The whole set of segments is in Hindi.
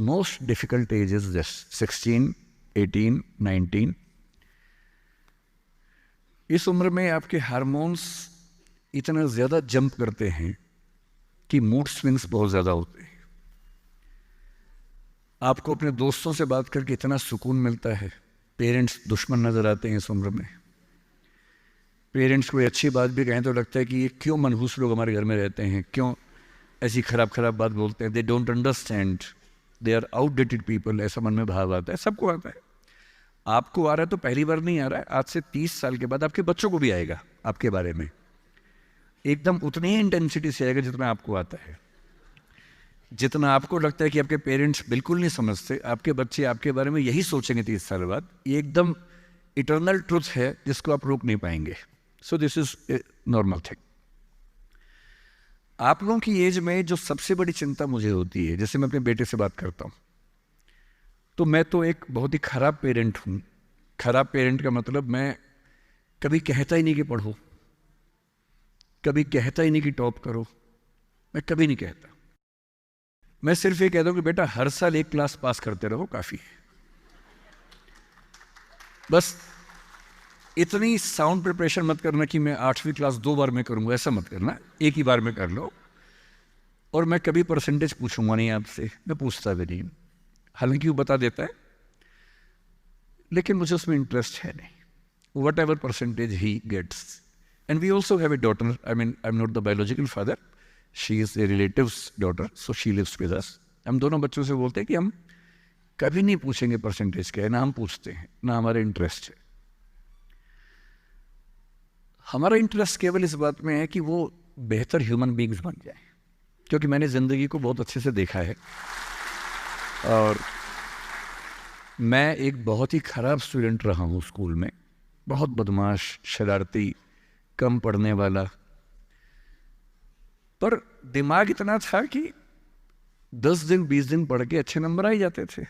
Most difficult age is just 16, 18, 19। इस उम्र में आपके हार्मोन्स इतना ज़्यादा जंप करते हैं कि मूड स्विंग्स बहुत ज़्यादा होते हैं। आपको अपने दोस्तों से बात करके इतना सुकून मिलता है। पेरेंट्स दुश्मन नज़र आते हैं इस उम्र में। पेरेंट्स कोई अच्छी बात भी कहें तो लगता है कि ये क्यों मनहूस लोग हमारे घर में रहते हैं, क्यों ऐसी खराब बात बोलते हैं। They don't understand, they are outdated people, ऐसा मन में भाव आता है। सबको आता है। आपको आ रहा है तो पहली बार नहीं आ रहा है, आज से 30 साल के बाद आपके बच्चों को भी आएगा आपके बारे में, एकदम उतनी ही इंटेंसिटी से आएगा जितना आपको आता है। जितना आपको लगता है कि आपके पेरेंट्स बिल्कुल नहीं समझते, आपके बच्चे आपके बारे में यही सोचेंगे 30 साल बाद। ये एकदम इटर्नल ट्रुथ है जिसको आप रोक नहीं पाएंगे। So this is a normal thing. आप लोगों की एज में जो सबसे बड़ी चिंता मुझे होती है, जैसे मैं अपने बेटे से बात करता हूँ तो मैं तो एक बहुत ही खराब पेरेंट हूँ। खराब पेरेंट का मतलब मैं कभी कहता ही नहीं कि पढ़ो, कभी कहता ही नहीं कि टॉप करो, मैं कभी नहीं कहता। मैं सिर्फ ये कहता हूँ कि बेटा हर साल एक क्लास पास करते रहो, काफ़ी है। बस इतनी साउंड प्रिपरेशन मत करना कि मैं 8वीं क्लास 2 बार में करूँगा, ऐसा मत करना, एक ही बार में कर लो। और मैं कभी परसेंटेज पूछूंगा नहीं आपसे, मैं पूछता भी नहीं, हालांकि वो बता देता है, लेकिन मुझे उसमें इंटरेस्ट है नहीं। Whatever percentage he gets. And we also have a daughter, I mean I am not the biological father, she is a relative's daughter, so she lives with us. हम दोनों बच्चों से बोलते हैं कि हम कभी नहीं पूछेंगे परसेंटेज क्या है, ना हम पूछते हैं, ना हमारा इंटरेस्ट है। हमारा इंटरेस्ट केवल इस बात में है कि वो बेहतर ह्यूमन बींग्स बन जाए, क्योंकि मैंने ज़िंदगी को बहुत अच्छे से देखा है और मैं एक बहुत ही ख़राब स्टूडेंट रहा हूँ स्कूल में, बहुत बदमाश, शरारती, कम पढ़ने वाला। पर दिमाग इतना था कि 10 दिन 20 दिन पढ़ के अच्छे नंबर आ ही जाते थे।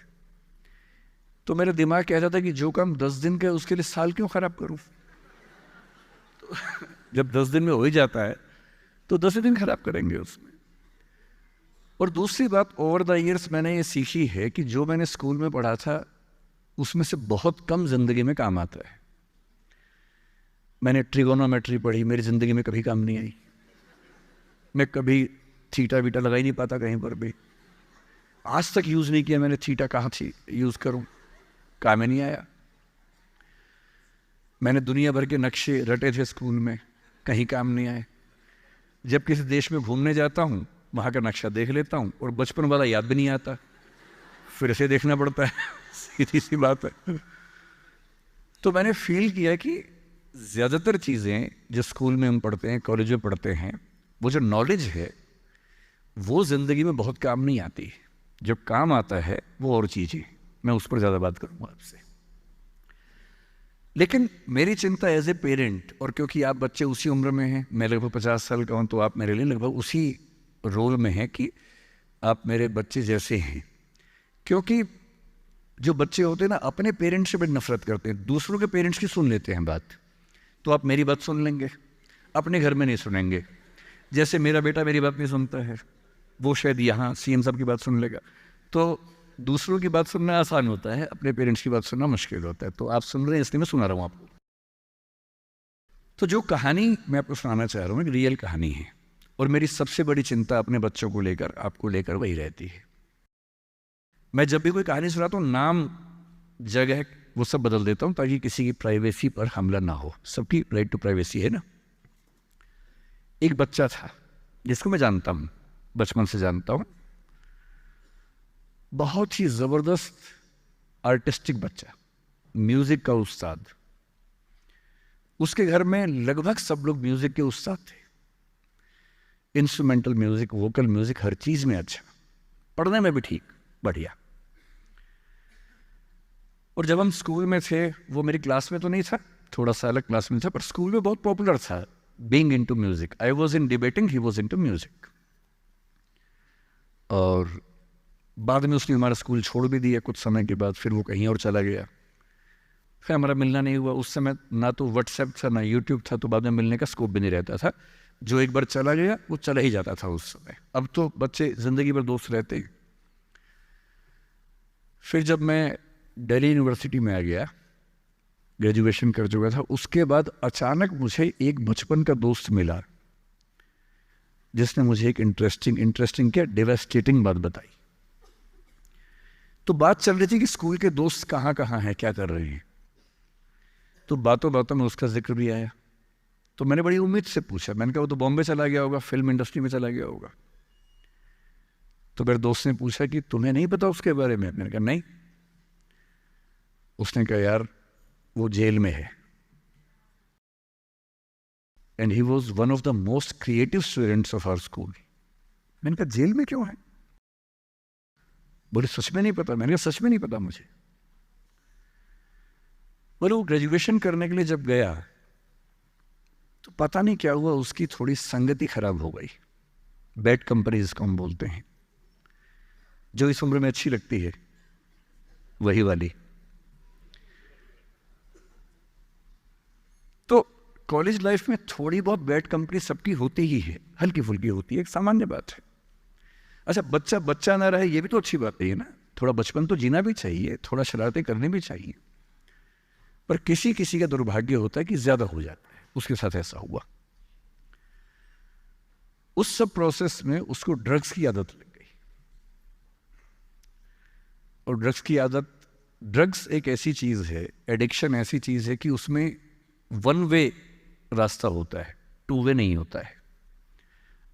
तो मेरा दिमाग कहता था कि जो काम 10 दिन का है उसके लिए साल क्यों ख़राब करूँ। तो जब 10 दिन में हो ही जाता है तो 10 दिन ख़राब करेंगे उसमें। और दूसरी बात, ओवर द ईयर्स मैंने ये सीखी है कि जो मैंने स्कूल में पढ़ा था उसमें से बहुत कम ज़िंदगी में काम आता है। मैंने ट्रिगोनोमेट्री पढ़ी, मेरी ज़िंदगी में कभी काम नहीं आई। मैं कभी थीटा वीटा लगा ही नहीं पाता कहीं पर भी, आज तक यूज़ नहीं किया मैंने थीटा, कहाँ थी यूज़ करूँ, काम ही नहीं आया। मैंने दुनिया भर के नक्शे रटे थे स्कूल में, कहीं काम नहीं आए। जब किसी देश में घूमने जाता हूँ वहाँ का नक्शा देख लेता हूँ और बचपन वाला याद भी नहीं आता, फिर से देखना पड़ता है। सीधी सी बात है। तो मैंने फील किया कि ज़्यादातर चीज़ें जो स्कूल में हम पढ़ते हैं, कॉलेज में पढ़ते हैं, वो जो नॉलेज है वो ज़िंदगी में बहुत काम नहीं आती। जो काम आता है वो और चीज़ें, मैं उस पर ज़्यादा बात करूँगा आपसे। लेकिन मेरी चिंता एज ए पेरेंट, और क्योंकि आप बच्चे उसी उम्र में हैं, मैं लगभग 50 साल का हूँ, तो आप मेरे लिए लगभग उसी रोल में हैं कि आप मेरे बच्चे जैसे हैं। क्योंकि जो बच्चे होते हैं ना, अपने पेरेंट्स से बड़ी नफरत करते हैं, दूसरों के पेरेंट्स की सुन लेते हैं बात। तो आप मेरी बात सुन लेंगे, अपने घर में नहीं सुनेंगे। जैसे मेरा बेटा मेरी बात नहीं सुनता है, वो शायद यहाँ सीएम साहब की बात सुन लेगा। तो दूसरों की बात सुनना आसान होता है, अपने पेरेंट्स की बात सुनना मुश्किल होता है। तो आप सुन रहे हैं इसलिए मैं सुना रहा हूँ आपको। तो जो कहानी मैं आपको सुनाना चाह रहा हूँ एक रियल कहानी है, और मेरी सबसे बड़ी चिंता अपने बच्चों को लेकर, आपको लेकर वही रहती है। मैं जब भी कोई कहानी सुनाता हूँ, नाम, जगह, वो सब बदल देता हूँ ताकि किसी की प्राइवेसी पर हमला ना हो। सबकी राइट टू प्राइवेसी है ना। एक बच्चा था जिसको मैं जानता हूँ, बचपन से जानता हूँ, बहुत ही ज़बरदस्त आर्टिस्टिक बच्चा, म्यूज़िक का उस्ताद। उसके घर में लगभग सब लोग म्यूज़िक के उस्ताद थे। इंस्ट्रूमेंटल म्यूज़िक, वोकल म्यूज़िक, हर चीज़ में अच्छा, पढ़ने में भी ठीक, बढ़िया। और जब हम स्कूल में थे, वो मेरी क्लास में तो नहीं था, थोड़ा सा अलग क्लास में था, पर स्कूल में बहुत पॉपुलर था, being into music. I was in debating, he was into music. और बाद में उसने हमारा स्कूल छोड़ भी दिया कुछ समय के बाद, फिर वो कहीं और चला गया, फिर हमारा मिलना नहीं हुआ। उस समय ना तो व्हाट्सएप था ना यूट्यूब था, तो बाद में मिलने का स्कोप भी नहीं रहता था। जो एक बार चला गया वो चला ही जाता था उस समय। अब तो बच्चे ज़िंदगी भर दोस्त रहते हैं। फिर जब मैं दिल्ली यूनिवर्सिटी में आ गया, ग्रेजुएशन कर चुका था, उसके बाद अचानक मुझे एक बचपन का दोस्त मिला जिसने मुझे एक इंटरेस्टिंग क्या डेवास्टेटिंग बात बताई। तो बात चल रही थी कि स्कूल के दोस्त कहाँ कहाँ हैं, क्या कर रहे हैं। तो बातों बातों में उसका जिक्र भी आया। तो मैंने बड़ी उम्मीद से पूछा, मैंने कहा वो तो बॉम्बे चला गया होगा, फिल्म इंडस्ट्री में चला गया होगा। तो मेरे दोस्त ने पूछा कि तुम्हें नहीं पता उसके बारे में? मैंने कहा नहीं। उसने कहा यार वो जेल में है, and he was one of the most creative students of our school. मैंने कहा जेल में क्यों है? बोले सच में नहीं पता। मैंने कहा सच में नहीं पता मुझे। बोले वो ग्रेजुएशन करने के लिए जब गया तो पता नहीं क्या हुआ, उसकी थोड़ी संगति खराब हो गई। बैड कंपनी जिसको हम बोलते हैं, जो इस उम्र में अच्छी लगती है, वही वाली। तो कॉलेज लाइफ में थोड़ी बहुत बैड कंपनी सबकी होती ही है, हल्की फुल्की होती है, एक सामान्य बात है। अच्छा, बच्चा बच्चा ना रहे ये भी तो अच्छी बात है ना। थोड़ा बचपन तो जीना भी चाहिए, थोड़ा शरारतें करनी भी चाहिए। पर किसी किसी का दुर्भाग्य होता है कि ज्यादा हो जाता है। उसके साथ ऐसा हुआ। उस सब प्रोसेस में उसको ड्रग्स की आदत लग गई। और ड्रग्स की आदत, ड्रग्स एक ऐसी चीज है, एडिक्शन ऐसी चीज है कि उसमें वन वे रास्ता होता है, टू वे नहीं होता है।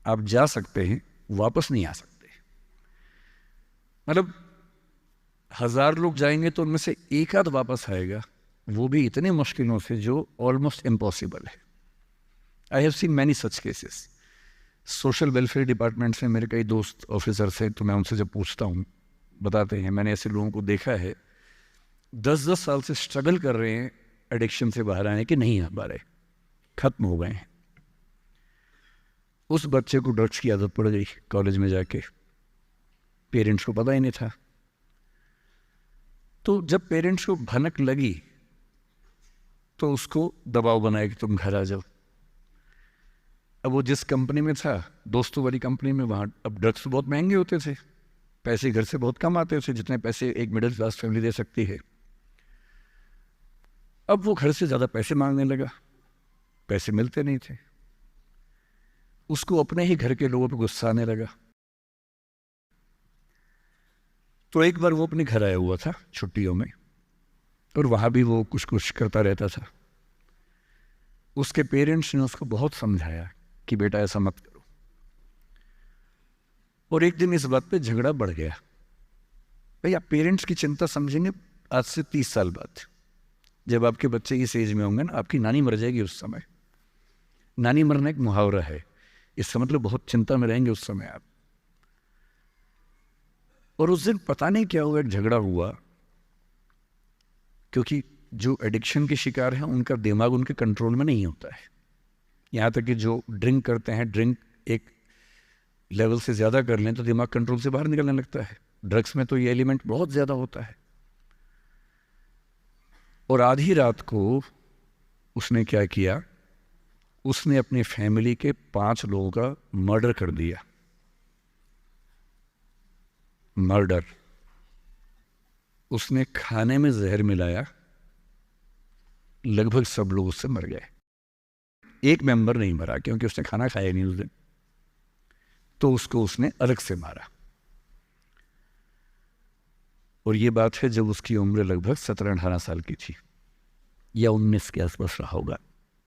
आप जा सकते हैं, वापस नहीं आ सकते। मतलब 1000 लोग जाएंगे तो उनमें से एक आध वापस आएगा, वो भी इतने मुश्किलों से जो ऑलमोस्ट इम्पॉसिबल है। I have seen many such cases. Social welfare department से मेरे कई दोस्त ऑफिसर्स हैं, तो मैं उनसे जब पूछता हूँ बताते हैं मैंने ऐसे लोगों को देखा है 10-10 साल से स्ट्रगल कर रहे हैं एडिक्शन से बाहर आने के, नहीं आ पा रहे, खत्म हो गए हैं। उस बच्चे को ड्रग्स की आदत पड़ गई कॉलेज में जाके, पेरेंट्स को पता ही नहीं था। तो जब पेरेंट्स को भनक लगी तो उसको दबाव बनाया कि तुम घर आ जाओ। अब वो जिस कंपनी में था, दोस्तों वाली कंपनी में, वहाँ अब ड्रग्स बहुत महंगे होते थे, पैसे घर से बहुत कम आते थे, जितने पैसे एक मिडिल क्लास फैमिली दे सकती है। अब वो घर से ज़्यादा पैसे मांगने लगा, पैसे मिलते नहीं थे। उसको अपने ही घर के लोगों पर गुस्सा आने लगा। तो एक बार वो अपने घर आया हुआ था छुट्टियों में, और वहाँ भी वो कुछ कुछ करता रहता था। उसके पेरेंट्स ने उसको बहुत समझाया कि बेटा ऐसा मत करो। और एक दिन इस बात पे झगड़ा बढ़ गया। भाई आप पेरेंट्स की चिंता समझेंगे आज से 30 साल बाद, जब आपके बच्चे इस एज में होंगे ना, आपकी नानी मर जाएगी उस समय। नानी मरना एक मुहावरा है, इसका मतलब बहुत चिंता में रहेंगे उस समय आप। और उस दिन पता नहीं क्या हुआ, एक झगड़ा हुआ, क्योंकि जो एडिक्शन के शिकार हैं उनका दिमाग उनके कंट्रोल में नहीं होता है। यहाँ तक कि जो ड्रिंक करते हैं, ड्रिंक एक लेवल से ज़्यादा कर लें तो दिमाग कंट्रोल से बाहर निकलने लगता है। ड्रग्स में तो ये एलिमेंट बहुत ज़्यादा होता है। और आधी रात को उसने क्या किया, उसने अपनी फैमिली के 5 लोगों का मर्डर कर दिया। मर्डर। उसने खाने में जहर मिलाया, लगभग सब लोग उससे मर गए। एक मेंबर नहीं मरा क्योंकि उसने खाना खाया नहीं उस दिन, तो उसको उसने अलग से मारा। और ये बात है जब उसकी उम्र लगभग 17-18 साल की थी, या 19 के आसपास रहा होगा।